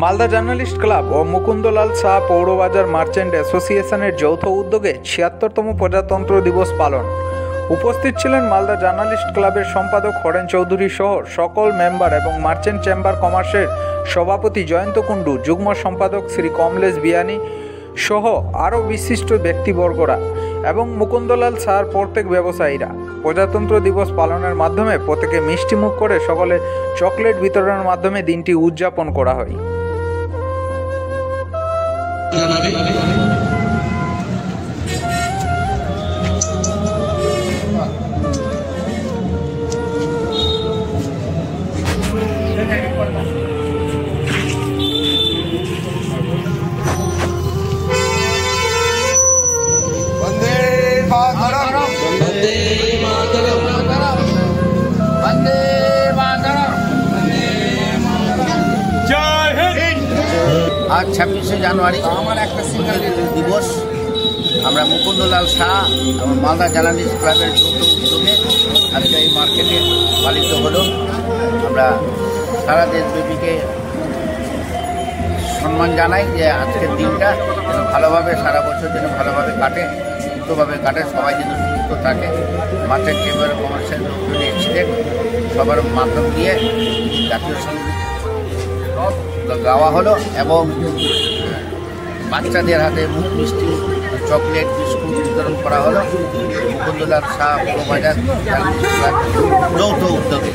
Malda journalist club ও Mukundlal Shah পৌরবাজার merchant অ্যাসোসিয়েশনের যৌথ উদ্যোগে ৭৬তম প্রজাতন্ত্র দিবস পালন। উপস্থিত ছিলেন মালদা জার্নালিস্ট ক্লাবের সম্পাদক হরেন চৌধুরী সহ সকল মেম্বার এবং মার্চেন্ট চেম্বার কমার্সের সভাপতি জয়ন্ত কুণ্ডু, যুগ্ম সম্পাদক শ্রী কমলেশ বিয়ানী সহ আরও বিশিষ্ট ব্যক্তিবর্গরা এবং মুকুন্দলাল শাহর প্রত্যেক ব্যবসায়ীরা। প্রজাতন্ত্র দিবস পালনের মাধ্যমে প্রত্যেকে মিষ্টিমুখ করে সকলে চকলেট বিতরণের মাধ্যমে দিনটি উদযাপন করা হয়। आज 26শে জানুয়ারি দিবস আমরা মুকুন্দলাল শাহ এবং মালদা জার্নালিস্ট ক্লাবের যৌথ উদ্যোগে আজকে এই মার্কেটে পালিত হলো। আমরা সারা দেশব্যাপীকে সম্মান জানাই যে আজকের দিনটা যেন ভালোভাবে সারা বছর যেন ভালোভাবে কাটে, সুস্থভাবে কাটে, সবাই যেন সুস্থ থাকে। মার্চেন্ট চেম্বার অফ কমার্সের লোকজন এসেছিলেন, সবার মাধ্যম দিয়ে জাতীয় সঙ্গীত গাওয়া হলো এবং বাচ্চাদের হাতে মুখ মিষ্টি, চকলেট, বিস্কুট বিতরণ করা হলো মুকুন্দলাল শাহ পৌরবাজার যৌথ উদ্যোগে।